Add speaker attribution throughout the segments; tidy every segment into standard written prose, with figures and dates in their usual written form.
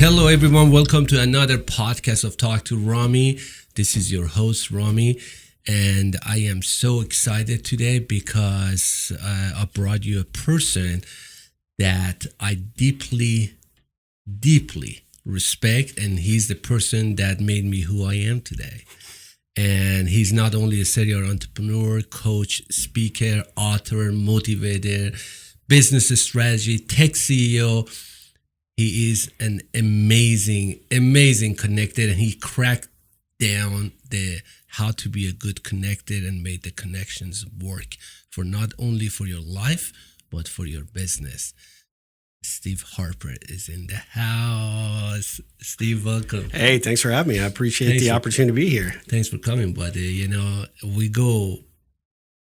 Speaker 1: Hello, everyone. Welcome to another podcast of Talk2Rami. This is your host, Rami, and I am so excited today because I brought you a person that I deeply, deeply respect, and he's the person that made me who I am today. And he's not only a serial entrepreneur, coach, speaker, author, motivator, business strategy, tech CEO. He is an amazing connector, and he cracked down the how to be a good connector and made the connections work for not only for your life, but for your business. Steve Harper is in the house. Steve, welcome.
Speaker 2: Hey, thanks for having me. I appreciate the opportunity to be here.
Speaker 1: Thanks for coming, buddy. You know, we go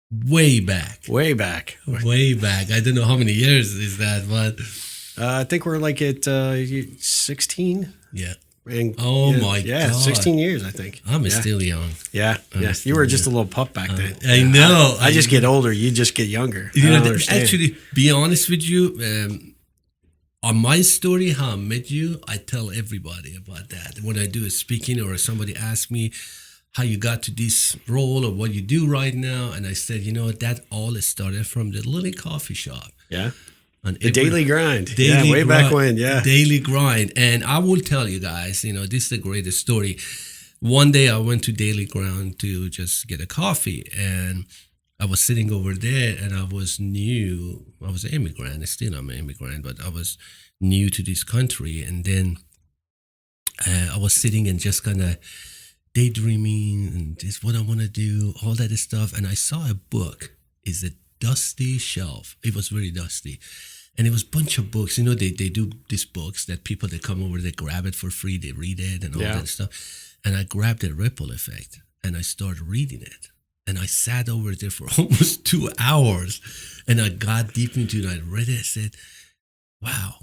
Speaker 1: way back.
Speaker 2: Way back.
Speaker 1: I don't know how many years is that, but
Speaker 2: I think we're like at 16.
Speaker 1: yeah.
Speaker 2: And,
Speaker 1: my
Speaker 2: God. 16 years, I think.
Speaker 1: I'm still young.
Speaker 2: Yeah. You were just a little pup back then.
Speaker 1: I know.
Speaker 2: I just get older. You just get younger.
Speaker 1: You know, actually, be honest with you, on my story, how I met you, I tell everybody about that. When I do a speaking or somebody asks me how you got to this role or what you do right now, and I said, you know, that all started from the little coffee shop.
Speaker 2: Yeah. The daily grind. Way back when. Yeah.
Speaker 1: Daily grind. And I will tell you guys, you know, this is the greatest story. One day I went to Daily Grind to just get a coffee, and I was sitting over there, and I was new. I was an immigrant. Still I'm an immigrant, but I was new to this country. And then I was sitting and just kind of daydreaming and just what I want to do, all that stuff. And I saw a book. It's a dusty shelf. It was very dusty. And it was a bunch of books. You know, they do these books that people, they come over, they grab it for free, they read it and all that stuff. And I grabbed the Ripple Effect and I started reading it. And I sat over there for almost 2 hours, and I got deep into it. I read it. I said, wow,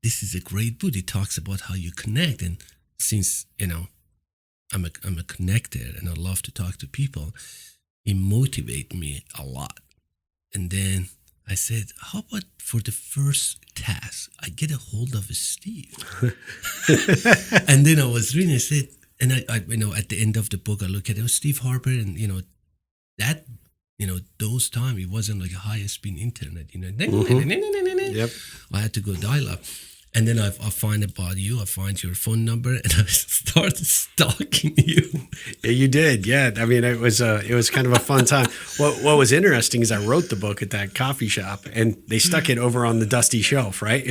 Speaker 1: this is a great book. It talks about how you connect. And since, you know, I'm a connector and I love to talk to people, it motivated me a lot. And then I said, how about for the first task, I get a hold of Steve? And then I was reading, I said, and I you know, at the end of the book, I look at it, was Steve Harper, and, you know, that, you know, those times, it wasn't like a highest speed internet, you know.
Speaker 2: Yep.
Speaker 1: I had to go dial up. And then I find about you, I find your phone number, and I started stalking you.
Speaker 2: Yeah, you did. Yeah. I mean, it was kind of a fun time. What was interesting is I wrote the book at that coffee shop, and they stuck it over on the dusty shelf, right?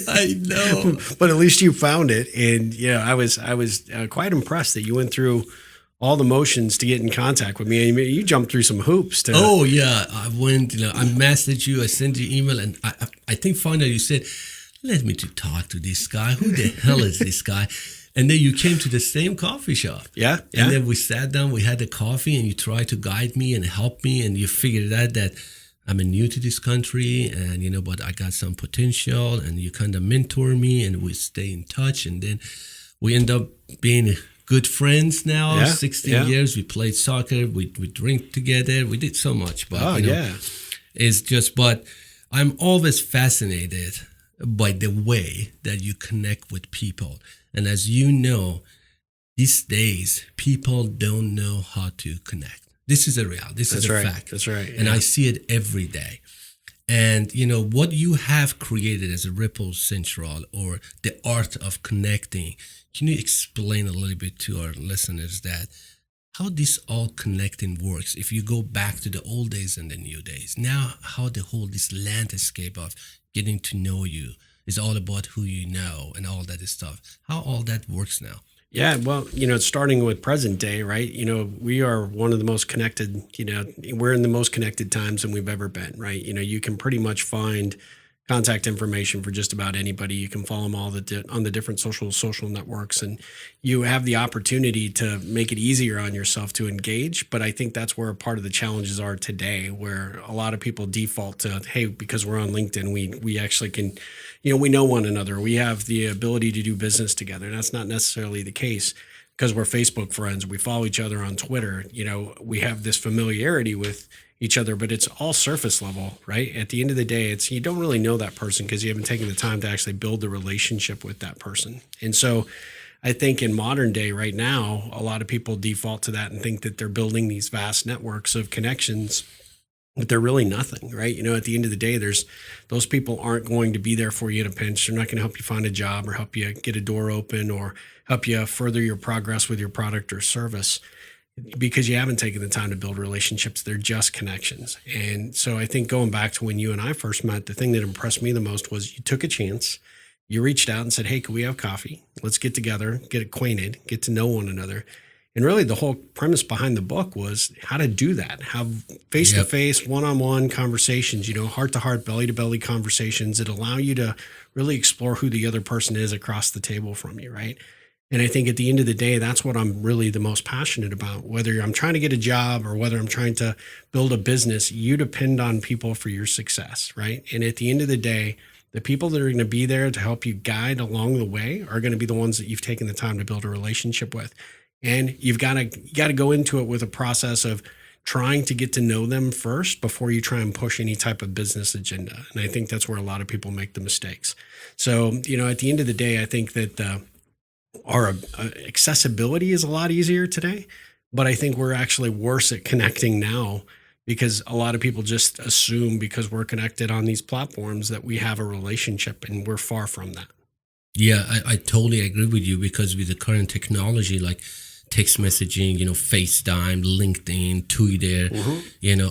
Speaker 1: I know.
Speaker 2: But at least you found it. And, yeah, I was quite impressed that you went through all the motions to get in contact with me. I mean, you jumped through some hoops.
Speaker 1: Oh, yeah. I went, you know, I messaged you, I sent you email, and I think finally you said, let me to talk to this guy. Who the hell is this guy? And then you came to the same coffee shop.
Speaker 2: Yeah.
Speaker 1: And then we sat down, we had a coffee, and you tried to guide me and help me, and you figured out that I'm new to this country, and, you know, but I got some potential, and you kind of mentor me, and we stay in touch. And then we end up being good friends now, 16 years. We played soccer, we drink together, we did so much. But, you know, it's just, but I'm always fascinated by the way that you connect with people. And as you know, these days, people don't know how to connect. This is a reality. This is a fact.
Speaker 2: That's right.
Speaker 1: And I see it every day. And, you know, what you have created as a Ripple Central, or the art of connecting, can you explain a little bit to our listeners that how this all connecting works? If you go back to the old days and the new days, now how the whole, this landscape of getting to know you is all about who you know and all that stuff. How all that works now?
Speaker 2: Yeah, well, you know, starting with present day, right? You know, we are one of the most connected, you know, we're in the most connected times than we've ever been, right? You know, you can pretty much find contact information for just about anybody. You can follow them all on the different social networks, and you have the opportunity to make it easier on yourself to engage. But I think that's where part of the challenges are today, where a lot of people default to, hey, because we're on LinkedIn, we actually can, you know, we know one another. We have the ability to do business together. And that's not necessarily the case. because we're Facebook friends, we follow each other on Twitter, we have this familiarity with each other, but it's all surface level, right? At the end of the day, it's you don't really know that person because you haven't taken the time to actually build the relationship with that person. And so I think in modern day right now, a lot of people default to that and think that they're building these vast networks of connections, but they're really nothing, right? At the end of the day, those people aren't going to be there for you in a pinch. They're not going to help you find a job or help you get a door open or help you further your progress with your product or service because you haven't taken the time to build relationships. They're just connections. And so I think going back to when you and I first met, the thing that impressed me the most was you took a chance. You reached out and said, hey, can we have coffee? Let's get together, get acquainted, get to know one another. And really the whole premise behind the book was how to do that, have face-to-face, one-on-one conversations, heart-to-heart, belly-to-belly conversations that allow you to really explore who the other person is across the table from you, right? And I think at the end of the day, that's what I'm really the most passionate about. Whether I'm trying to get a job or whether I'm trying to build a business, you depend on people for your success, right? And at the end of the day, the people that are going to be there to help you guide along the way are going to be the ones that you've taken the time to build a relationship with. And you got to go into it with a process of trying to get to know them first before you try and push any type of business agenda. And I think that's where a lot of people make the mistakes. So, at the end of the day, I think that our accessibility is a lot easier today, but I think we're actually worse at connecting now because a lot of people just assume because we're connected on these platforms that we have a relationship, and we're far from that.
Speaker 1: Yeah, I totally agree with you because with the current technology, like text messaging, FaceTime, LinkedIn, Twitter,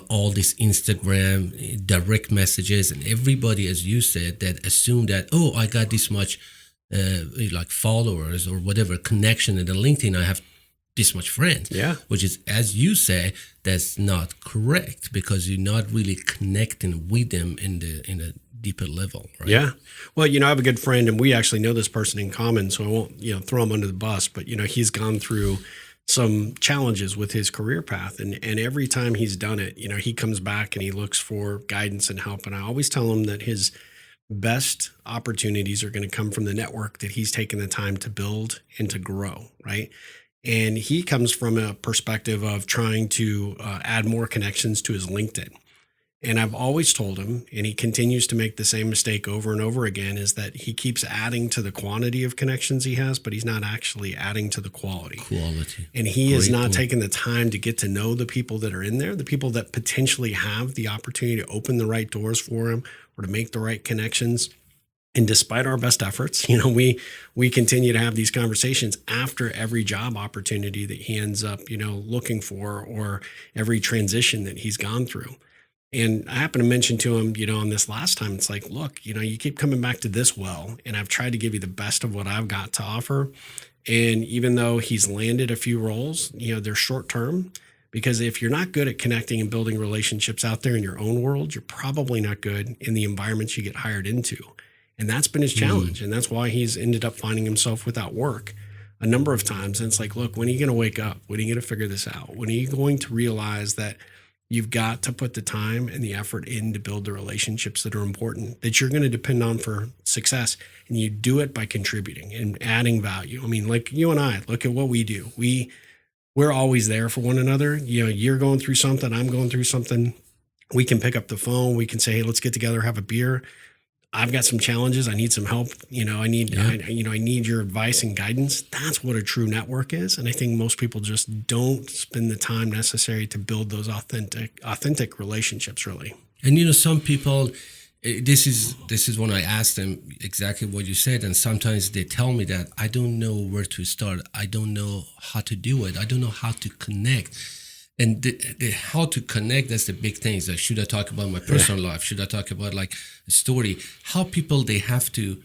Speaker 1: all this Instagram, direct messages, and everybody, as you said, that assume that, oh, I got this much like followers or whatever connection in the LinkedIn, I have this much friends.
Speaker 2: Yeah.
Speaker 1: Which is, as you say, that's not correct because you're not really connecting with them in a deeper level, right?
Speaker 2: Yeah. Well, I have a good friend and we actually know this person in common, so I won't, throw him under the bus, but he's gone through some challenges with his career path. And every time he's done it, he comes back and he looks for guidance and help. And I always tell him that his best opportunities are going to come from the network that he's taken the time to build and to grow, right? And he comes from a perspective of trying to add more connections to his LinkedIn. And I've always told him, and he continues to make the same mistake over and over again, is that he keeps adding to the quantity of connections he has, but he's not actually adding to the quality. And he is not taking the time to get to know the people that are in there, the people that potentially have the opportunity to open the right doors for him or to make the right connections. And despite our best efforts, we continue to have these conversations after every job opportunity that he ends up, looking for, or every transition that he's gone through. And I happen to mention to him, on this last time, it's like, look, you keep coming back to this well, and I've tried to give you the best of what I've got to offer. And even though he's landed a few roles, they're short term, because if you're not good at connecting and building relationships out there in your own world, you're probably not good in the environments you get hired into. And that's been his challenge. And that's why he's ended up finding himself without work a number of times. And it's like, look, when are you going to wake up? When are you going to figure this out? When are you going to realize that you've got to put the time and the effort in to build the relationships that are important, that you're going to depend on for success? And you do it by contributing and adding value. I mean, like you and I, look at what we do. We're always there for one another. You're going through something, I'm going through something. We can pick up the phone. We can say, hey, let's get together, have a beer. I've got some challenges. I need some help. I need your advice and guidance. That's what a true network is. And I think most people just don't spend the time necessary to build those authentic relationships, really.
Speaker 1: And some people, this is when I ask them exactly what you said. And sometimes they tell me that I don't know where to start. I don't know how to do it. I don't know how to connect. And the how to connect, that's the big thing. Is like, should I talk about my personal life? Should I talk about like a story? How people, they have to,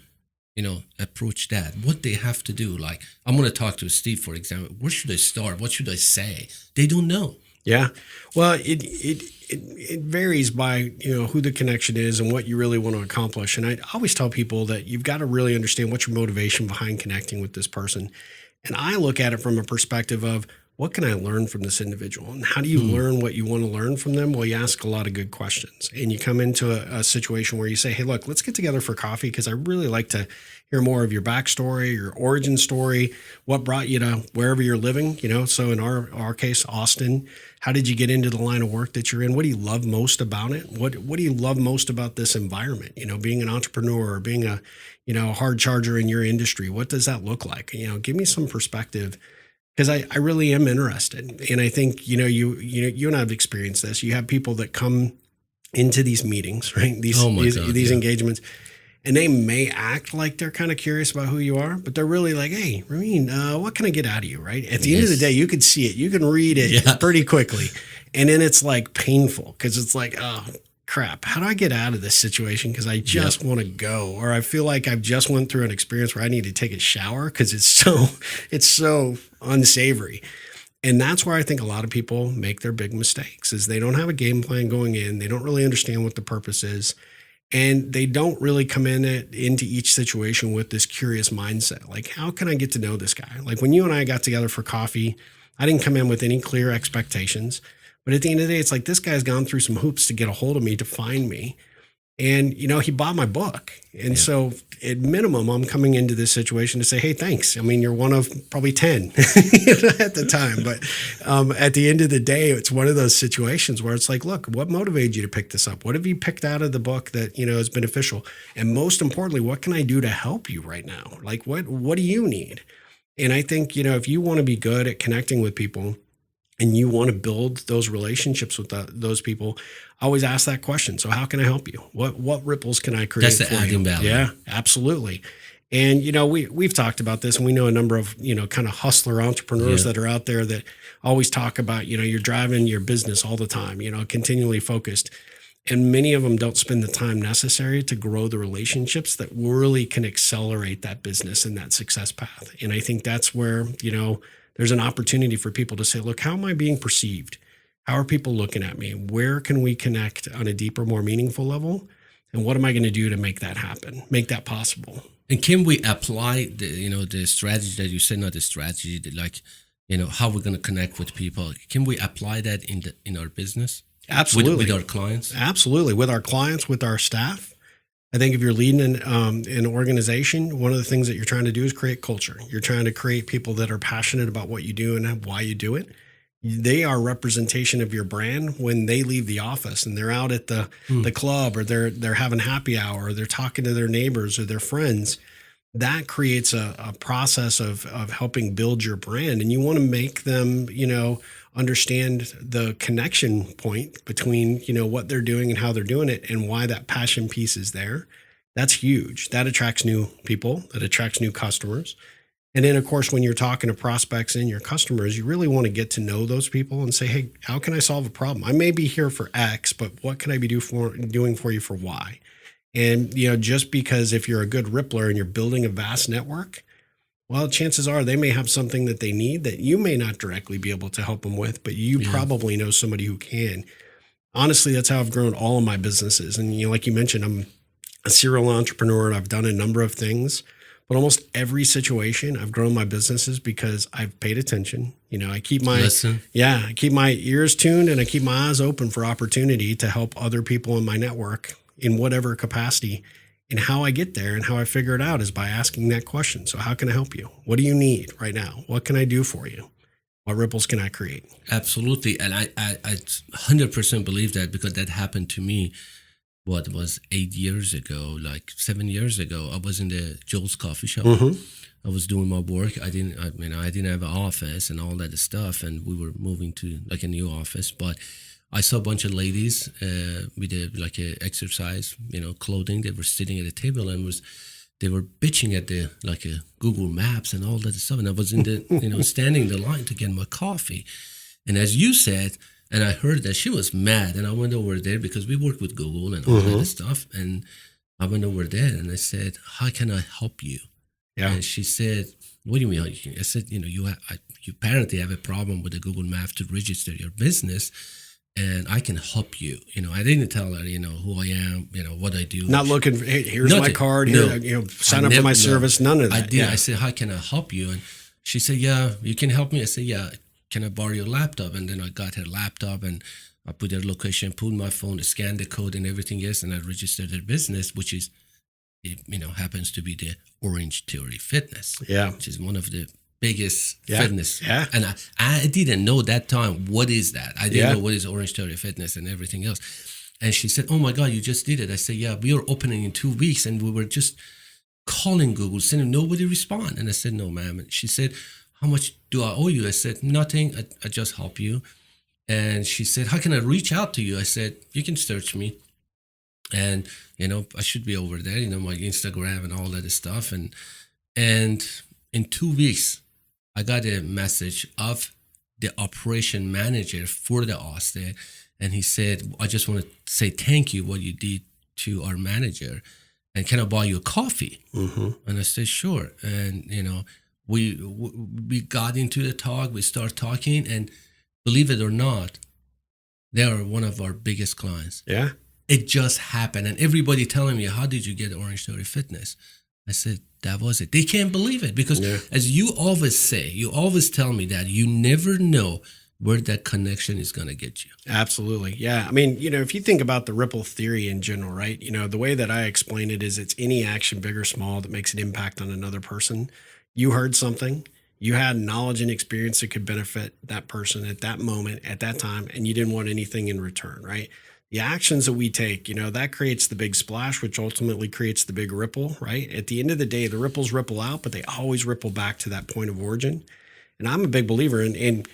Speaker 1: approach that. What they have to do. Like, I'm going to talk to Steve, for example. Where should I start? What should I say? They don't know.
Speaker 2: Yeah. Well, it varies by, who the connection is and what you really want to accomplish. And I always tell people that you've got to really understand what's your motivation behind connecting with this person. And I look at it from a perspective of, what can I learn from this individual? And how do you learn what you want to learn from them? Well, you ask a lot of good questions, and you come into a situation where you say, hey, look, let's get together for coffee because I really like to hear more of your backstory, your origin story, what brought you to wherever you're living, So in our case, Austin, how did you get into the line of work that you're in? What do you love most about it? What do you love most about this environment? Being an entrepreneur or being a hard charger in your industry, what does that look like? Give me some perspective. Because I really am interested. And I think, you and I have experienced this. You have people that come into these meetings, right? These engagements, and they may act like they're kind of curious about who you are, but they're really like, hey, Ramin, what can I get out of you, right? At the end of the day, you can see it. You can read it pretty quickly. And then it's like painful because it's like, oh, crap, how do I get out of this situation? Because I just want to go, or I feel like I've just went through an experience where I need to take a shower because it's so unsavory. And that's where I think a lot of people make their big mistakes is they don't have a game plan going in. They don't really understand what the purpose is. And they don't really come into each situation with this curious mindset. Like, how can I get to know this guy? Like when you and I got together for coffee, I didn't come in with any clear expectations. But at the end of the day, it's like this guy's gone through some hoops to get a hold of me, to find me. And, he bought my book. And so at minimum, I'm coming into this situation to say, hey, thanks. I mean, you're one of probably 10 at the time. But at the end of the day, it's one of those situations where it's like, look, what motivated you to pick this up? What have you picked out of the book that, is beneficial? And most importantly, what can I do to help you right now? Like, what do you need? And I think, if you want to be good at connecting with people, and you want to build those relationships with those people, I always ask that question. So how can I help you? What ripples can I create?
Speaker 1: That's the adding value.
Speaker 2: Yeah, absolutely. And, we've talked about this, and we know a number of, kind of hustler entrepreneurs that are out there that always talk about, you're driving your business all the time, continually focused. And many of them don't spend the time necessary to grow the relationships that really can accelerate that business and that success path. And I think that's where, there's an opportunity for people to say, look, how am I being perceived? How are people looking at me? Where can we connect on a deeper, more meaningful level? And what am I going to do to make that happen, make that possible?
Speaker 1: And can we apply the strategy that you said, not the strategy, how we're going to connect with people? Can we apply that in our business?
Speaker 2: Absolutely.
Speaker 1: With our clients?
Speaker 2: Absolutely. With our clients, with our staff. I think if you're leading an organization, one of the things that you're trying to do is create culture. You're trying to create people that are passionate about what you do and why you do it. They are representation of your brand when they leave the office and they're out at the club, or they're having happy hour, or they're talking to their neighbors or their friends. That creates a process of helping build your brand. And you want to make them, understand the connection point between, what they're doing and how they're doing it and why that passion piece is there. That's huge. That attracts new people. That attracts new customers. And then, of course, when you're talking to prospects and your customers, you really want to get to know those people and say, hey, how can I solve a problem? I may be here for X, but what can I be doing for you for Y? And, just because if you're a good rippler and you're building a vast network, well, chances are they may have something that they need that you may not directly be able to help them with, but you probably know somebody who can. Honestly, that's how I've grown all of my businesses. And, like you mentioned, I'm a serial entrepreneur and I've done a number of things, but almost every situation I've grown my businesses because I've paid attention. I keep I keep my ears tuned and I keep my eyes open for opportunity to help other people in my network in whatever capacity. And how I get there and how I figure it out is by asking that question. So how can I help you? What do you need right now? What can I do for you? What ripples can I create?
Speaker 1: Absolutely. And I 100% believe that, because that happened to me, what was 8 years ago, like 7 years ago. I was in the Joel's coffee shop. I was doing my work. I didn't have an office and all that stuff. And we were moving to like a new office, but I saw a bunch of ladies with a exercise, clothing. They were sitting at a table and they were bitching at the Google Maps and all that stuff. And I was in the standing in the line to get my coffee. And as you said, and I heard that she was mad, and I went over there because we work with Google and all that stuff. And I went over there and I said, "How can I help you?" Yeah. And she said, "What do you mean?" I said, "You apparently have a problem with the Google Maps to register your business. And I can help you." I didn't tell her, who I am, what I do.
Speaker 2: Not looking for, hey, here's my card, sign up for my service, none of that.
Speaker 1: I did. Yeah. I said, "How can I help you?" And she said, "Yeah, you can help me." I said, "Yeah, can I borrow your laptop? And then I got her laptop and I put their location, put my phone, scan the code and everything else, and I registered their business, which is, happens to be the Orange Theory Fitness, which is one of the biggest fitness.
Speaker 2: Yeah.
Speaker 1: And I didn't know that time, what is that? I didn't know what is Orange Theory Fitness and everything else. And she said, oh my God, you just did it. I said, yeah, we are opening in 2 weeks. And we were just calling Google, sending nobody respond. And I said, no, ma'am. And she said, how much do I owe you? I said, nothing. I just help you. And she said, how can I reach out to you? I said, you can search me. And, I should be over there, my Instagram and all that stuff. And in 2 weeks, I got a message of the operation manager for the Austin. And he said, I just want to say thank you what you did to our manager. And can I buy you a coffee?
Speaker 2: Mm-hmm.
Speaker 1: And I said, sure. And, we got into the talk. We started talking. And believe it or not, they are one of our biggest clients.
Speaker 2: Yeah.
Speaker 1: It just happened. And everybody telling me, how did you get Orange Theory Fitness? I said, that was it. They can't believe it because as you always say, you always tell me that you never know where that connection is going to get you.
Speaker 2: Absolutely. Yeah. I mean, if you think about the ripple theory in general, right? The way that I explain it is it's any action, big or small, that makes an impact on another person. You heard something, you had knowledge and experience that could benefit that person at that moment, at that time, and you didn't want anything in return, right? The actions that we take, that creates the big splash, which ultimately creates the big ripple, right? At the end of the day, the ripples ripple out, but they always ripple back to that point of origin. And I'm a big believer in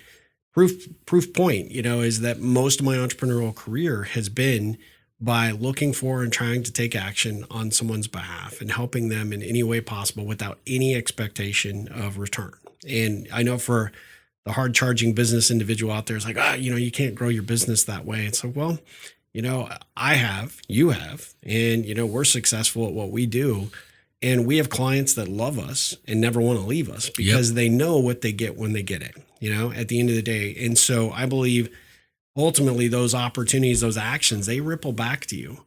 Speaker 2: proof point, is that most of my entrepreneurial career has been by looking for and trying to take action on someone's behalf and helping them in any way possible without any expectation of return. And I know for the hard charging business individual out there, it's like, you can't grow your business that way. And so, well, I have, you have, and, we're successful at what we do. And we have clients that love us and never want to leave us because they know what they get when they get it, at the end of the day. And so I believe ultimately those opportunities, those actions, they ripple back to you.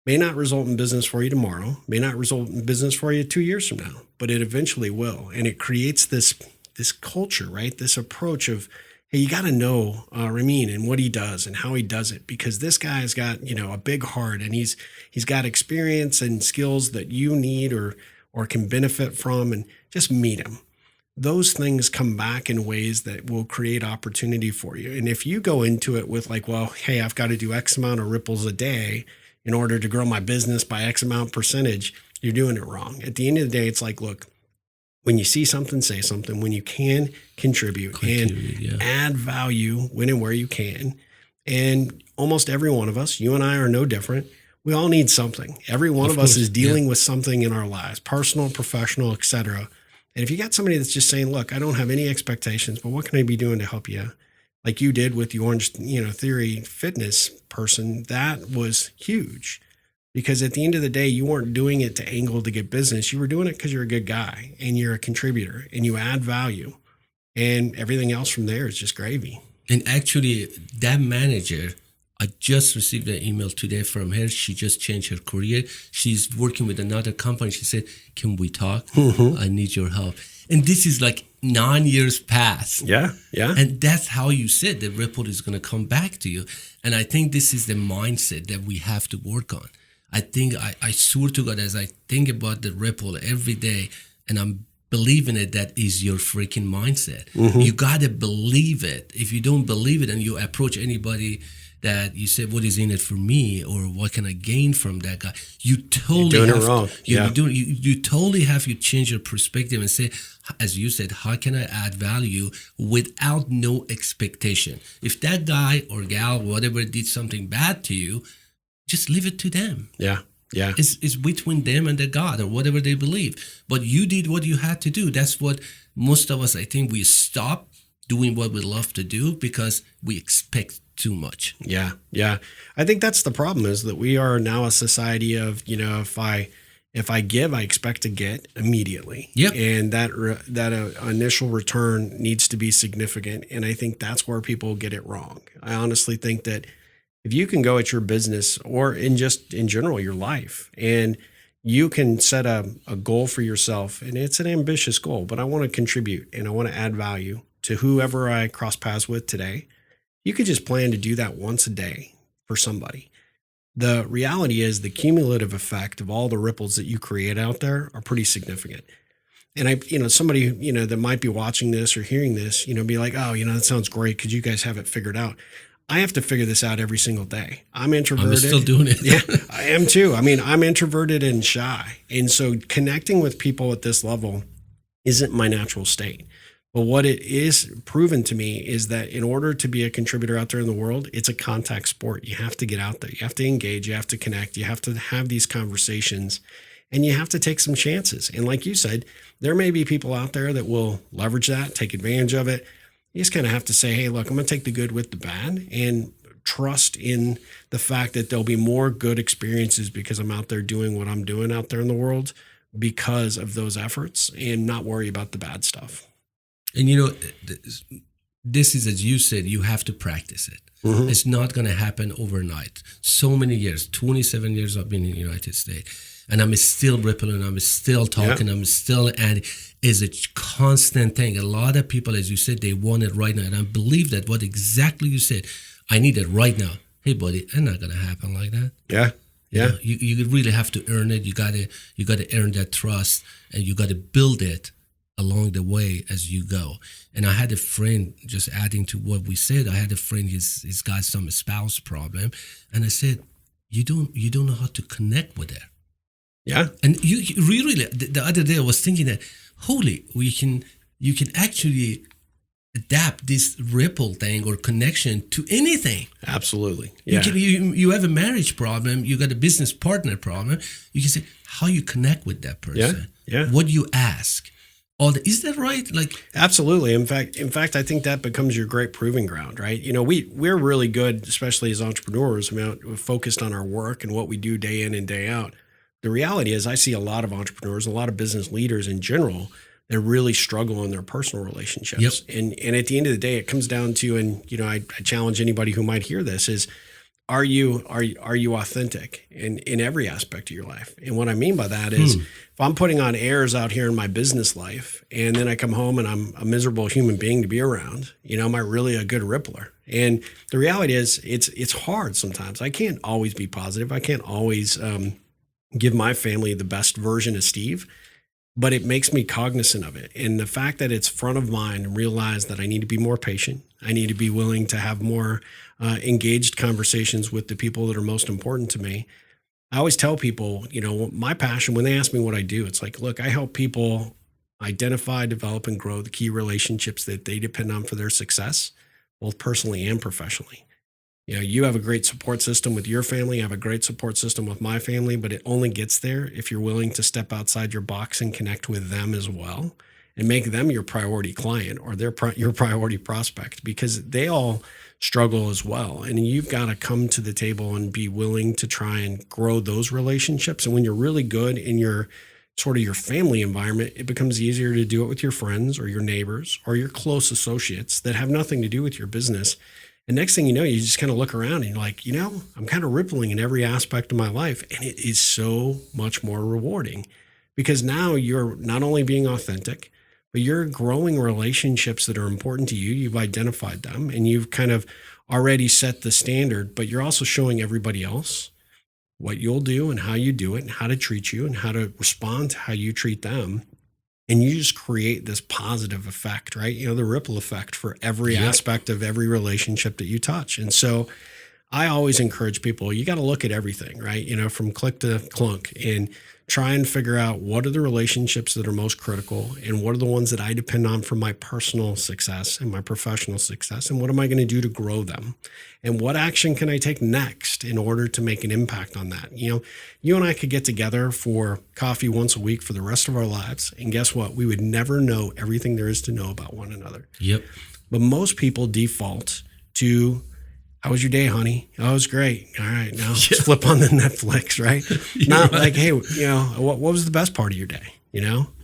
Speaker 2: May not result in business for you tomorrow, may not result in business for you 2 years from now, but it eventually will. And it creates this culture, right? This approach of, hey, you got to know Ramin and what he does and how he does it, because this guy's got, a big heart and he's got experience and skills that you need or can benefit from, and just meet him. Those things come back in ways that will create opportunity for you. And if you go into it with like, well, hey, I've got to do X amount of ripples a day in order to grow my business by X amount percentage, you're doing it wrong. At the end of the day, it's like, look, when you see something, say something. When you can, contribute and add value when and where you can. And almost every one of us, you and I are no different. We all need something. Every one of us is dealing with something in our lives, personal, professional, etc. And if you got somebody that's just saying, look, I don't have any expectations, but what can I be doing to help you? Like you did with the Orange Theory Fitness person, that was huge. Because at the end of the day, you weren't doing it to angle to get business. You were doing it because you're a good guy and you're a contributor and you add value. And everything else from there is just gravy.
Speaker 1: And actually, that manager, I just received an email today from her. She just changed her career. She's working with another company. She said, can we talk? Mm-hmm. I need your help. And this is like 9 years past.
Speaker 2: Yeah.
Speaker 1: And that's how you said the ripple is going to come back to you. And I think this is the mindset that we have to work on. I think I swear to God, as I think about the ripple every day, and I'm believing it, that is your freaking mindset. Mm-hmm. You got to believe it. If you don't believe it and you approach anybody that you say, what is in it for me, or what can I gain from that guy? You totally
Speaker 2: You're doing it wrong.
Speaker 1: You totally have to change your perspective and say, as you said, how can I add value without no expectation? If that guy or gal, whatever, did something bad to you, just leave it to them.
Speaker 2: Yeah.
Speaker 1: It's between them and the God or whatever they believe. But you did what you had to do. That's what most of us, I think, we stop doing what we love to do because we expect too much.
Speaker 2: Yeah. I think that's the problem, is that we are now a society of, if I give, I expect to get immediately.
Speaker 1: Yep.
Speaker 2: And that initial return needs to be significant. And I think that's where people get it wrong. I honestly think that if you can go at your business or in general, your life, and you can set a goal for yourself, and it's an ambitious goal, but I want to contribute and I want to add value to whoever I cross paths with today, you could just plan to do that once a day for somebody. The reality is the cumulative effect of all the ripples that you create out there are pretty significant. And somebody, that might be watching this or hearing this, be like, oh, that sounds great. Could you guys have it figured out? I have to figure this out every single day. I'm introverted.
Speaker 1: I'm still doing it.
Speaker 2: Yeah, I am too. I mean, I'm introverted and shy. And so connecting with people at this level isn't my natural state. But what it is proven to me is that in order to be a contributor out there in the world, it's a contact sport. You have to get out there. You have to engage. You have to connect. You have to have these conversations. And you have to take some chances. And like you said, there may be people out there that will leverage that, take advantage of it. You just kind of have to say, hey, look, I'm going to take the good with the bad and trust in the fact that there'll be more good experiences because I'm out there doing what I'm doing out there in the world because of those efforts, and not worry about the bad stuff.
Speaker 1: And this is, as you said, you have to practice it. Mm-hmm. It's not going to happen overnight. So many years, 27 years I've been in the United States. And I'm still rippling, I'm still talking, I'm still adding. It's a constant thing. A lot of people, as you said, they want it right now. And I believe that what exactly you said, I need it right now. Hey, buddy, it's not going to happen like that.
Speaker 2: Yeah. Yeah.
Speaker 1: You really have to earn it. You got to earn that trust, and you got to build it along the way as you go. And I had a friend, just adding to what we said, I had a friend, he's got some spouse problem. And I said, you don't know how to connect with her.
Speaker 2: Yeah.
Speaker 1: And you really, the other day I was thinking that, you can actually adapt this ripple thing or connection to anything.
Speaker 2: Absolutely. Yeah.
Speaker 1: You have a marriage problem, you got a business partner problem. You can say how you connect with that person.
Speaker 2: Yeah.
Speaker 1: What you ask. Is that right?
Speaker 2: Absolutely. In fact, I think that becomes your great proving ground, right? We're really good, especially as entrepreneurs. We're focused on our work and what we do day in and day out. The reality is I see a lot of entrepreneurs, a lot of business leaders in general that really struggle in their personal relationships.
Speaker 1: Yep.
Speaker 2: And at the end of the day, it comes down to, and I challenge anybody who might hear this is, are you authentic in every aspect of your life? And what I mean by that is if I'm putting on airs out here in my business life and then I come home and I'm a miserable human being to be around, am I really a good rippler? And the reality is it's hard sometimes. I can't always be positive. I can't always give my family the best version of Steve, but it makes me cognizant of it. And the fact that it's front of mind and realize that I need to be more patient. I need to be willing to have more engaged conversations with the people that are most important to me. I always tell people, my passion, when they ask me what I do, it's like, look, I help people identify, develop, and grow the key relationships that they depend on for their success, both personally and professionally. You have a great support system with your family. I have a great support system with my family, but it only gets there if you're willing to step outside your box and connect with them as well and make them your priority client or your priority prospect, because they all struggle as well. And you've got to come to the table and be willing to try and grow those relationships. And when you're really good in your sort of your family environment, it becomes easier to do it with your friends or your neighbors or your close associates that have nothing to do with your business. And next thing you know, you just kind of look around and you're like, I'm kind of rippling in every aspect of my life. And it is so much more rewarding because now you're not only being authentic, but you're growing relationships that are important to you. You've identified them and you've kind of already set the standard, but you're also showing everybody else what you'll do and how you do it and how to treat you and how to respond to how you treat them. And you just create this positive effect, right? The ripple effect for every aspect of every relationship that you touch. And so I always encourage people, you got to look at everything, right? From click to clunk and try and figure out what are the relationships that are most critical and what are the ones that I depend on for my personal success and my professional success. And what am I going to do to grow them? And what action can I take next in order to make an impact on that? You and I could get together for coffee once a week for the rest of our lives. And guess what? We would never know everything there is to know about one another.
Speaker 1: Yep.
Speaker 2: But most people default to, how was your day, honey? Oh, it was great. All right, now let's flip on the Netflix, right? Not right. Like, hey, what was the best part of your day?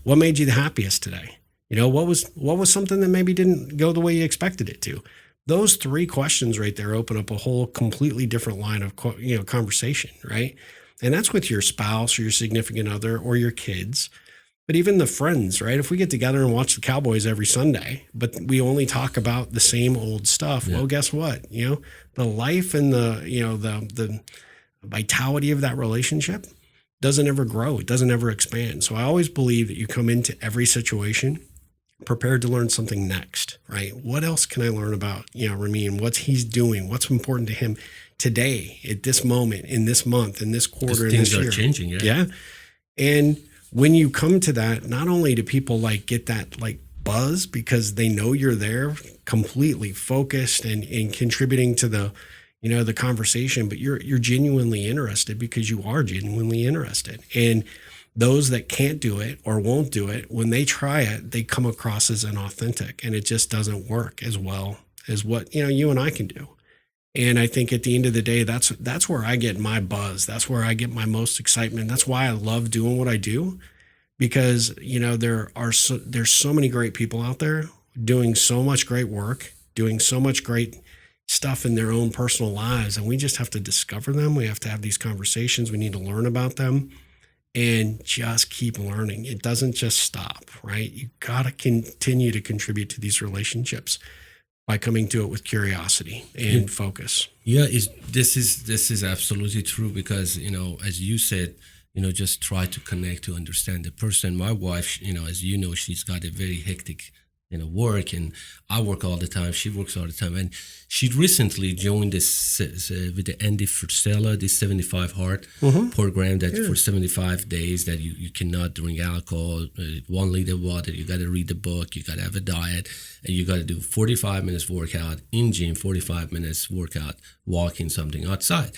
Speaker 2: What made you the happiest today? What was something that maybe didn't go the way you expected it to? Those three questions right there open up a whole completely different line of conversation, right? And that's with your spouse or your significant other or your kids. But even the friends, right? If we get together and watch the Cowboys every Sunday, but we only talk about the same old stuff,
Speaker 1: Yeah.
Speaker 2: well, guess what? The life and the vitality of that relationship doesn't ever grow. It doesn't ever expand. So I always believe that you come into every situation prepared to learn something next, right? What else can I learn about, Ramin, what's he's doing, what's important to him today, at this moment, in this month, in this quarter, in
Speaker 1: Things
Speaker 2: this
Speaker 1: are
Speaker 2: year.
Speaker 1: changing. Yeah.
Speaker 2: Yeah. And when you come to that, not only do people like get that like buzz because they know you're there completely focused and contributing to the conversation, but you're genuinely interested because you are genuinely interested. And those that can't do it or won't do it, when they try it, they come across as inauthentic, and it just doesn't work as well as what, you and I can do. And I think at the end of the day, that's where I get my buzz. That's where I get my most excitement. That's why I love doing what I do, because, there's so many great people out there doing so much great work, doing so much great stuff in their own personal lives. And we just have to discover them. We have to have these conversations. We need to learn about them and just keep learning. It doesn't just stop, right? You got to continue to contribute to these relationships by coming to it with curiosity and focus.
Speaker 1: Yeah, this is absolutely true, because as you said, just try to connect to understand the person. My wife, as you know, she's got a very hectic work, and I work all the time. She works all the time, and she recently joined this with the Andy Frisella, this 75 Hard program that for 75 days that you cannot drink alcohol, 1 liter of water, you got to read the book, you got to have a diet, and you got to do 45 minutes workout in gym, 45 minutes workout, walking something outside.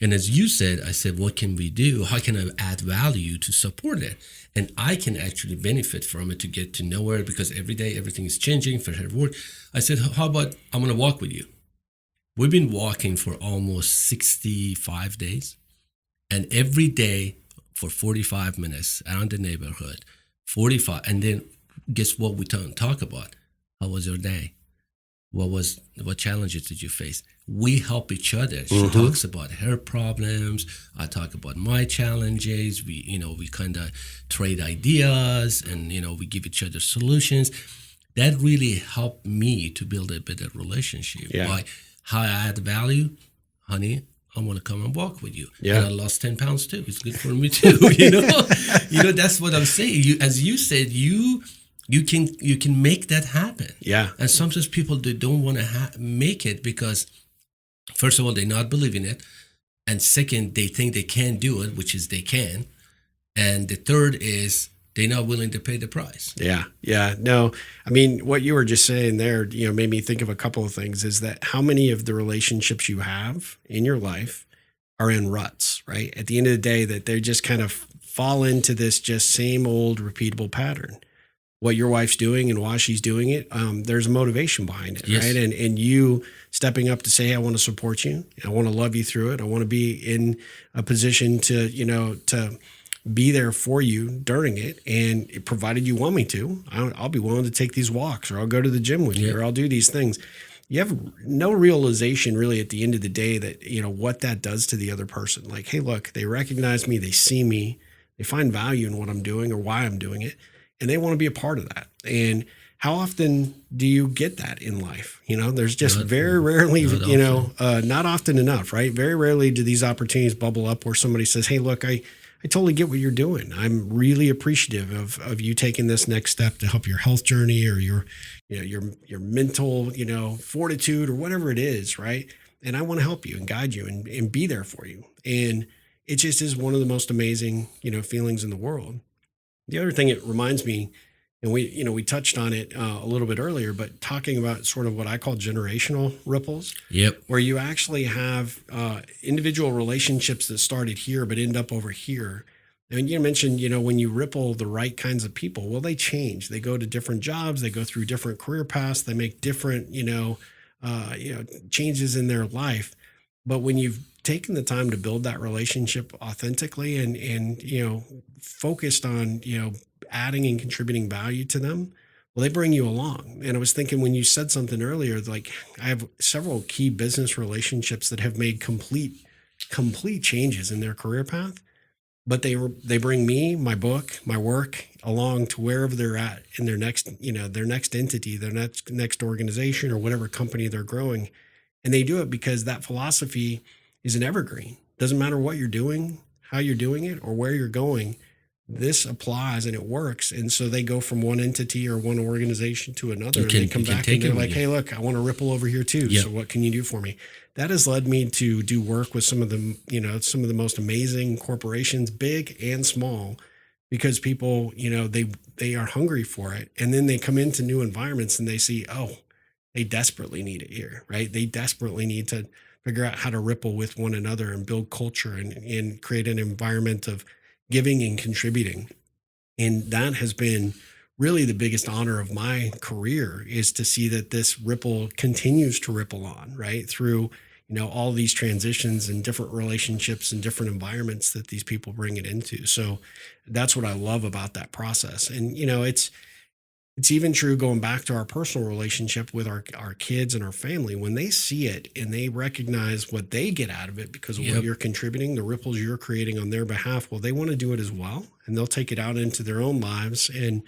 Speaker 1: And as you said, I said, what can we do? How can I add value to support it? And I can actually benefit from it to get to know her, because every day everything is changing for her work. I said, how about I'm going to walk with you? We've been walking for almost 65 days. And every day for 45 minutes around the neighborhood, 45. And then guess what we talk about? How was your day? What challenges did you face? We help each other. She talks about her problems. I talk about my challenges. We kind of trade ideas, and we give each other solutions. That really helped me to build a better relationship.
Speaker 2: Yeah.
Speaker 1: By how I add value, honey, I want to come and walk with you.
Speaker 2: Yeah.
Speaker 1: And I lost 10 pounds too. It's good for me too. That's what I'm saying. As you said, you can make that happen.
Speaker 2: Yeah.
Speaker 1: And sometimes people don't want to make it because, first of all, they not believe in it, and second, they think they can't do it, which is they can, and the third is they're not willing to pay the price.
Speaker 2: Yeah. Yeah. No, I mean, what you were just saying there, made me think of a couple of things. Is that how many of the relationships you have in your life are in ruts, right? At the end of the day, that they just kind of fall into this just same old repeatable pattern. What your wife's doing and why she's doing it, there's a motivation behind it,
Speaker 1: Yes.
Speaker 2: right? And you stepping up to say, hey, I want to support you. I want to love you through it. I want to be in a position to, to be there for you during it. And provided you want me to, I'll be willing to take these walks, or I'll go to the gym with you, or I'll do these things. You have no realization really at the end of the day that, what that does to the other person. Like, hey, look, they recognize me, they see me, they find value in what I'm doing or why I'm doing it, and they want to be a part of that. And how often do you get that in life? There's just very rarely, not often enough, right? Very rarely do these opportunities bubble up where somebody says, hey, look, I totally get what you're doing. I'm really appreciative of you taking this next step to help your health journey or your mental, fortitude or whatever it is, right? And I want to help you and guide you and be there for you. And it just is one of the most amazing, feelings in the world. The other thing it reminds me, and we touched on it a little bit earlier, but talking about sort of what I call generational ripples.
Speaker 1: Yep.
Speaker 2: Where you actually have individual relationships that started here but end up over here. And you mentioned, when you ripple the right kinds of people, well, they change. They go to different jobs. They go through different career paths. They make different, changes in their life. But when you've taken the time to build that relationship authentically and focused on, adding and contributing value to them, well, they bring you along. And I was thinking when you said something earlier, like I have several key business relationships that have made complete changes in their career path. but they bring me, my book, my work along to wherever they're at in their next, their next entity, their next organization or whatever company they're growing. And they do it because that philosophy is an evergreen. Doesn't matter what you're doing, how you're doing it, or where you're going. This applies and it works. And so they go from one entity or one organization to another, and they come back and they're like, hey, look, I want to ripple over here too. Yep. So what can you do for me? That has led me to do work with some of the, some of the most amazing corporations, big and small, because people, they are hungry for it. And then they come into new environments and they see, oh, they desperately need it here, right? They desperately need to figure out how to ripple with one another and build culture and create an environment of giving and contributing. And that has been really the biggest honor of my career, is to see that this ripple continues to ripple on, right? Through, all these transitions and different relationships and different environments that these people bring it into. So that's what I love about that process. And, it's even true going back to our personal relationship with our kids and our family. When they see it and they recognize what they get out of it because of what you're contributing, the ripples you're creating on their behalf, well, they want to do it as well. And they'll take it out into their own lives and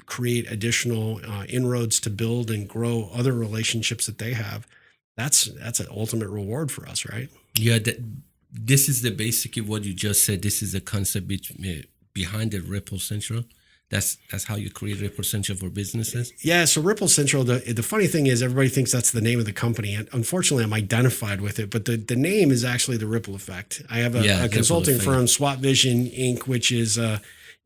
Speaker 2: create additional inroads to build and grow other relationships that they have. That's an ultimate reward for us, right?
Speaker 1: Yeah, this is the basic of what you just said. This is the concept behind the Ripple Central. That's how you create Ripple Central for businesses?
Speaker 2: Yeah, so Ripple Central, the funny thing is everybody thinks that's the name of the company. And unfortunately, I'm identified with it, but the name is actually the Ripple Effect. I have a consulting firm, SWOT Vision, Inc., which is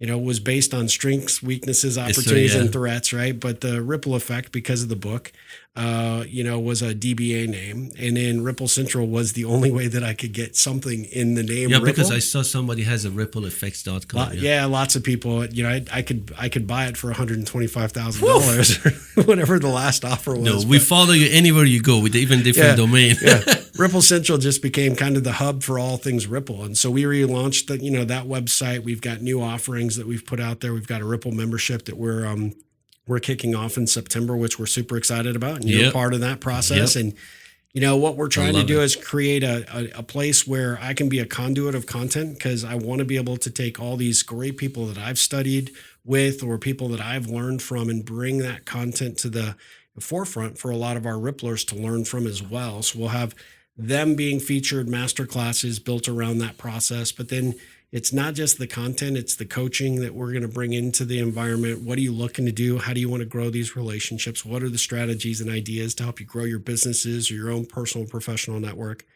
Speaker 2: was based on strengths, weaknesses, opportunities, and threats, right? But the Ripple Effect, because of the book, was a DBA name. And then Ripple Central was the only way that I could get something in the name Ripple.
Speaker 1: Because I saw somebody has a rippleeffects.com.
Speaker 2: Yeah, lots of people, I could buy it for $125,000 or whatever the last offer was.
Speaker 1: No, we follow you anywhere you go with even different domain.
Speaker 2: Ripple Central just became kind of the hub for all things Ripple. And so we relaunched that website. We've got new offerings that we've put out there. We've got a Ripple membership that we're kicking off in September, which we're super excited about. And you're part of that process. And, what we're trying to do is create a place where I can be a conduit of content, because I want to be able to take all these great people that I've studied with or people that I've learned from and bring that content to the forefront for a lot of our Ripplers to learn from as well. So we'll have them being featured master classes built around that process, but then it's not just the content, it's the coaching that we're going to bring into the environment. What are you looking to do? How do you want to grow these relationships? What are the strategies and ideas to help you grow your businesses or your own personal and professional network?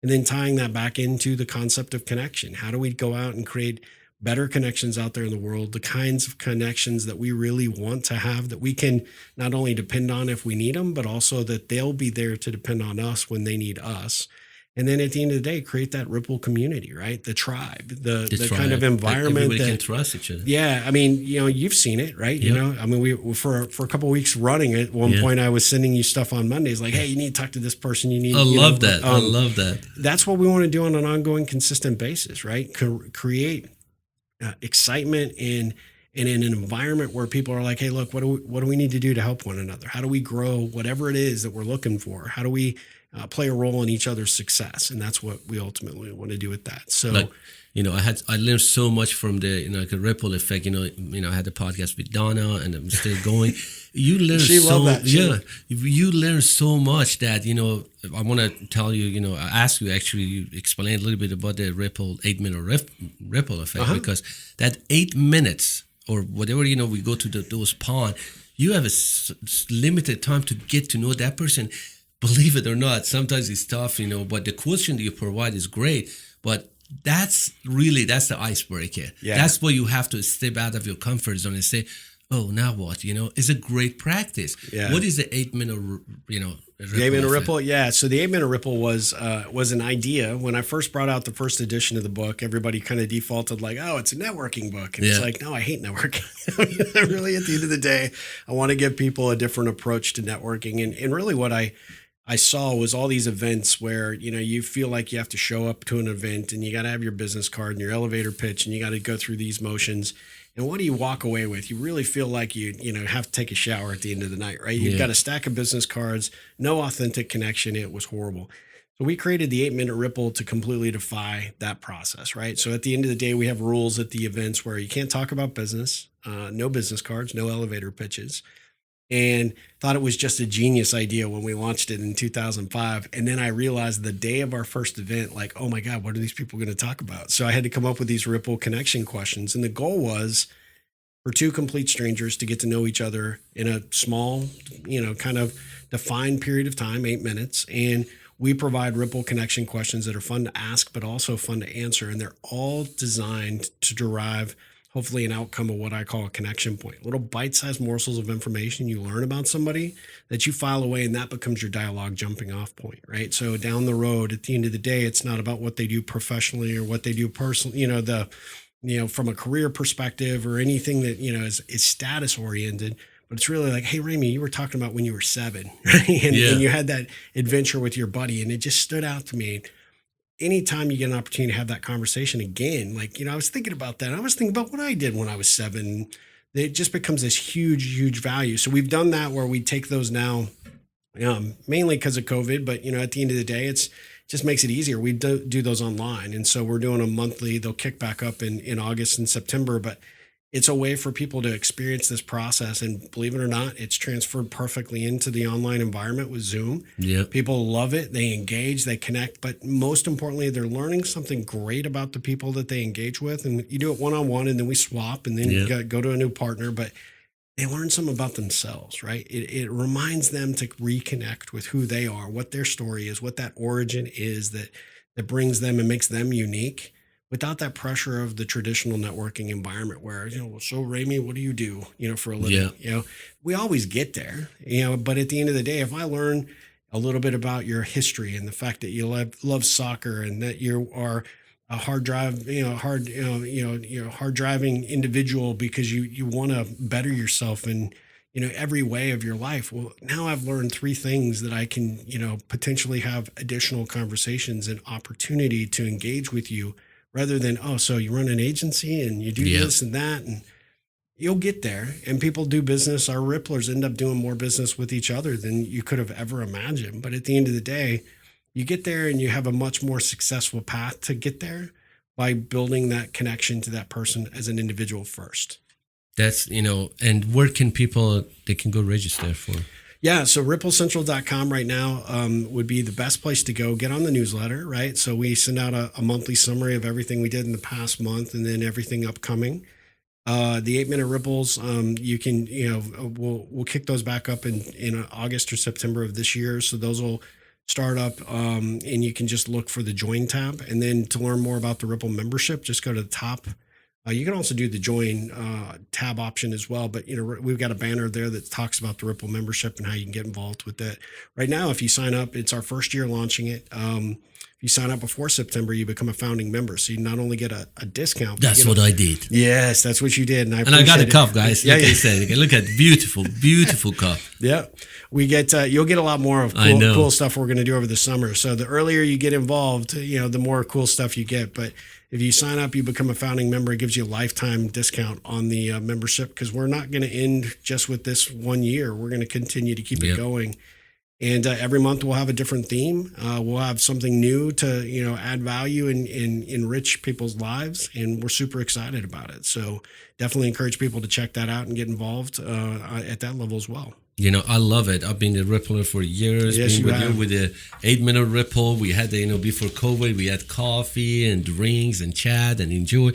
Speaker 2: And then tying that back into the concept of connection. How do we go out and create better connections out there in the world, the kinds of connections that we really want to have, that we can not only depend on if we need them, but also that they'll be there to depend on us when they need us. And then at the end of the day, create that Ripple community, right? The tribe, the kind of environment
Speaker 1: that can trust each other.
Speaker 2: Yeah, I mean, you've seen it, right? Yep. I mean, we for a couple of weeks running it. At one point, I was sending you stuff on Mondays, like, hey, you need to talk to this person. You need.
Speaker 1: I love that. I love that.
Speaker 2: That's what we want to do on an ongoing, consistent basis, right? Create excitement in an environment where people are like, hey, look, what do we need to do to help one another? How do we grow whatever it is that we're looking for? How do we play a role in each other's success? And that's what we ultimately want to do with that. So,
Speaker 1: I learned so much from the the ripple effect. I had the podcast with Donna, and I'm still going. You learn you learn so much that I want to tell you. Ask you actually. You explain a little bit about the 8-minute ripple effect, because that 8 minutes or whatever we go to those pond. You have a limited time to get to know that person. Believe it or not, sometimes it's tough, but the question that you provide is great. But that's the icebreaker. Yeah. That's where you have to step out of your comfort zone and say, oh, now what? It's a great practice. Yeah. What is the 8-minute, ripple?
Speaker 2: The 8-minute ripple? Yeah. So the 8-minute ripple was an idea. When I first brought out the first edition of the book, everybody kind of defaulted like, oh, it's a networking book. And it's like, no, I hate networking. Really, at the end of the day, I want to give people a different approach to networking. And really what I saw was all these events where, you feel like you have to show up to an event and you got to have your business card and your elevator pitch and you got to go through these motions. And what do you walk away with? You really feel like you have to take a shower at the end of the night, right? You've got a stack of business cards, no authentic connection. It was horrible. So we created the 8-minute ripple to completely defy that process, right? So at the end of the day, we have rules at the events where you can't talk about business, no business cards, no elevator pitches, and thought it was just a genius idea when we launched it in 2005. And then I realized the day of our first event, like, oh my God, what are these people going to talk about? So I had to come up with these ripple connection questions. And the goal was for two complete strangers to get to know each other in a small, kind of defined period of time, 8 minutes. And we provide ripple connection questions that are fun to ask, but also fun to answer. And they're all designed to derive, hopefully, an outcome of what I call a connection point. Little bite-sized morsels of information you learn about somebody that you file away, and that becomes your dialogue jumping off point, right? So down the road, at the end of the day, it's not about what they do professionally or what they do personally, from a career perspective or anything that, is status oriented. But it's really like, hey, Rami, you were talking about when you were 7, right? And you had that adventure with your buddy. And it just stood out to me. Anytime you get an opportunity to have that conversation again, like, I was thinking about that. I was thinking about what I did when I was 7. It just becomes this huge, huge value. So we've done that where we take those now, mainly because of COVID. But, at the end of the day, it just makes it easier. We do those online. And so we're doing them monthly. They'll kick back up in August and September. But it's a way for people to experience this process. And believe it or not, it's transferred perfectly into the online environment with Zoom.
Speaker 1: Yep.
Speaker 2: People love it. They engage, they connect. But most importantly, they're learning something great about the people that they engage with. And you do it one-on-one, and then we swap, and then you go to a new partner. But they learn something about themselves, right? It reminds them to reconnect with who they are, what their story is, what that origin is that brings them and makes them unique, without that pressure of the traditional networking environment where, so Rami, what do you do, for a living?
Speaker 1: Yeah.
Speaker 2: We always get there, but at the end of the day, if I learn a little bit about your history and the fact that you love soccer and that you are a hard driving individual because you want to better yourself in, every way of your life. Well, now I've learned 3 things that I can, potentially have additional conversations and opportunity to engage with you, rather than, so you run an agency and you do this and that, and you'll get there. And people do business. Our Ripplers end up doing more business with each other than you could have ever imagined. But at the end of the day, you get there and you have a much more successful path to get there by building that connection to that person as an individual first.
Speaker 1: That's, and where can they can go register for?
Speaker 2: Yeah, so ripplecentral.com right now would be the best place to go. Get on the newsletter, right? So we send out a monthly summary of everything we did in the past month and then everything upcoming. The 8-minute ripples, you can, we'll kick those back up in August or September of this year. So those will start up and you can just look for the join tab. And then to learn more about the Ripple membership, just go to the top. You can also do the join tab option as well. But, we've got a banner there that talks about the Ripple membership and how you can get involved with that. Right now, if you sign up, it's our first year launching it. If you sign up before September, you become a founding member. So you not only get a discount.
Speaker 1: That's what I did.
Speaker 2: Yes, that's what you did.
Speaker 1: And I got a cup, guys. Like I said, look at beautiful, beautiful cup.
Speaker 2: Yeah. We get, you'll get a lot more of cool stuff we're going to do over the summer. So the earlier you get involved, the more cool stuff you get. But if you sign up, you become a founding member. It gives you a lifetime discount on the membership, because we're not going to end just with this 1 year. We're going to continue to keep it going. And every month we'll have a different theme. We'll have something new to, add value and enrich people's lives. And we're super excited about it. So definitely encourage people to check that out and get involved at that level as well.
Speaker 1: I love it. I've been a Rippler for years.
Speaker 2: Yes,
Speaker 1: been
Speaker 2: you
Speaker 1: with
Speaker 2: have.
Speaker 1: you with the 8-minute Ripple. We had before COVID, we had coffee and drinks and chat and enjoy.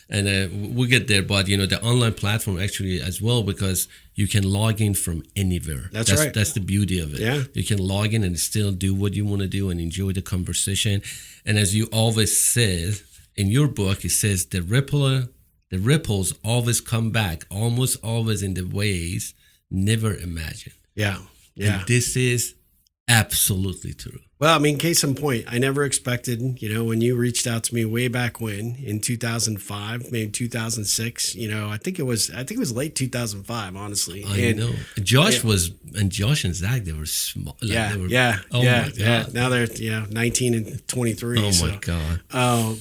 Speaker 1: And we'll get there. But, the online platform actually as well, because you can log in from anywhere.
Speaker 2: That's right.
Speaker 1: That's the beauty of it.
Speaker 2: Yeah.
Speaker 1: You can log in and still do what you want to do and enjoy the conversation. And as you always say in your book, it says the ripples always come back, almost always in the ways never imagined.
Speaker 2: Yeah. Yeah.
Speaker 1: And this is absolutely true.
Speaker 2: Well, case in point, I never expected, when you reached out to me way back when in 2005, maybe 2006, I think it was late 2005, honestly.
Speaker 1: I know. Josh and Zach, they were small.
Speaker 2: Yeah.
Speaker 1: Oh my God.
Speaker 2: Now they're, 19 and 23.
Speaker 1: Oh my God.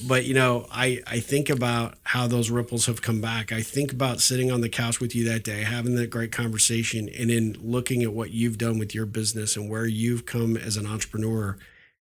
Speaker 2: But, I think about how those ripples have come back. I think about sitting on the couch with you that day, having that great conversation, and then looking at what you've done with your business and where you've come as an entrepreneur.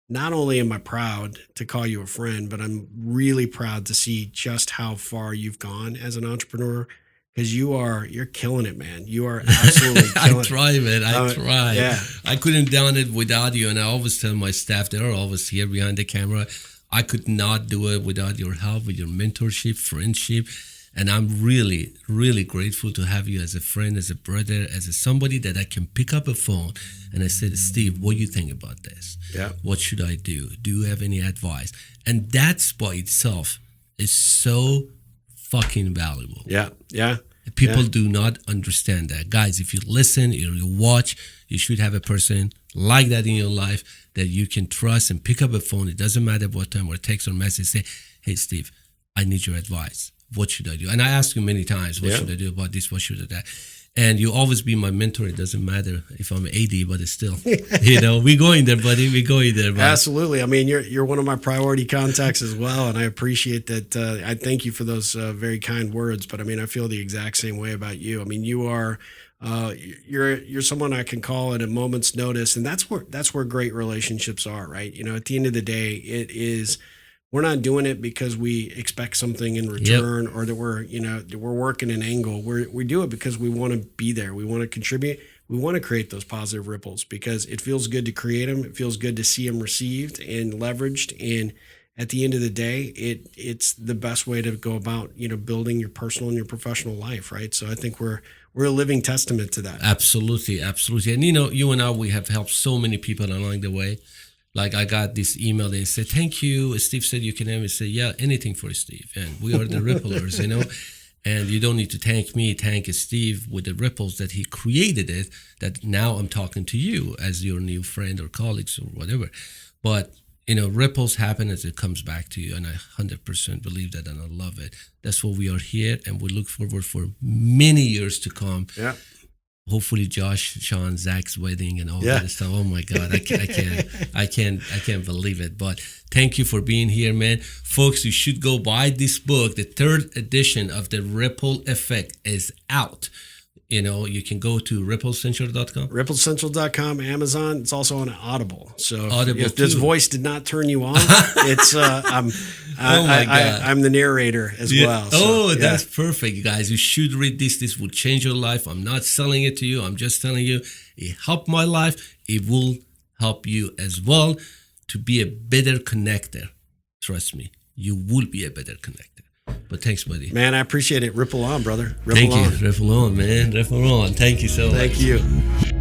Speaker 2: not only am I proud to call you a friend, but I'm really proud to see just how far you've gone as an entrepreneur. Because you're killing it, man. You are absolutely
Speaker 1: I
Speaker 2: killing
Speaker 1: try, man. I try.
Speaker 2: Yeah.
Speaker 1: I couldn't done it without you. And I always tell my staff, they're always here behind the camera. I could not do it without your help, with your mentorship, friendship. And I'm really, really grateful to have you as a friend, as a brother, as somebody that I can pick up a phone and I said, Steve, what do you think about this?
Speaker 2: Yeah.
Speaker 1: What should I do? Do you have any advice? And that's by itself is so fucking valuable.
Speaker 2: Yeah. Yeah.
Speaker 1: People do not understand that. Guys, if you listen or you watch, you should have a person like that in your life that you can trust and pick up a phone. It doesn't matter what time, or text or message, say, hey, Steve, I need your advice. What should I do? And I ask you many times, what should I do about this? What should I do? And you always be my mentor. It doesn't matter if I'm 80, but it's still, we're going there, buddy. We're going there, buddy.
Speaker 2: Absolutely. I mean, you're one of my priority contacts as well, and I appreciate that. I thank you for those very kind words. But I mean, I feel the exact same way about you. I mean, you are you're someone I can call at a moment's notice, and that's where great relationships are, right? At the end of the day, it is. We're not doing it because we expect something in return, or that we're working an angle. We do it because we want to be there. We want to contribute. We want to create those positive ripples because it feels good to create them. It feels good to see them received and leveraged. And at the end of the day, it's the best way to go about, building your personal and your professional life, right? So I think we're a living testament to that.
Speaker 1: Absolutely, absolutely. And you and I, we have helped so many people along the way. Like I got this email and said, thank you. Steve said you can have me. Say, yeah, anything for Steve. And we are the Ripplers, And you don't need to thank me. Thank Steve with the ripples that he created it, that now I'm talking to you as your new friend or colleagues or whatever. But, ripples happen as it comes back to you. And I 100% believe that and I love it. That's why we are here. And we look forward for many years to come.
Speaker 2: Yeah.
Speaker 1: Hopefully Josh, Sean, Zach's wedding and all that stuff. Oh my God, I can't believe it. But thank you for being here, man. Folks, you should go buy this book. The 3rd edition of The Ripple Effect is out. You can go to ripplecentral.com.
Speaker 2: Ripplecentral.com, Amazon. It's also on Audible. So
Speaker 1: Audible
Speaker 2: if this voice did not turn you on, it's I'm the narrator as well. So,
Speaker 1: that's perfect, guys. You should read this. This will change your life. I'm not selling it to you. I'm just telling you it helped my life. It will help you as well to be a better connector. Trust me, you will be a better connector. But thanks, buddy.
Speaker 2: Man, I appreciate it. Ripple on, brother.
Speaker 1: Thank you. Ripple on, man. Ripple on. Thank you so much.
Speaker 2: Thank you.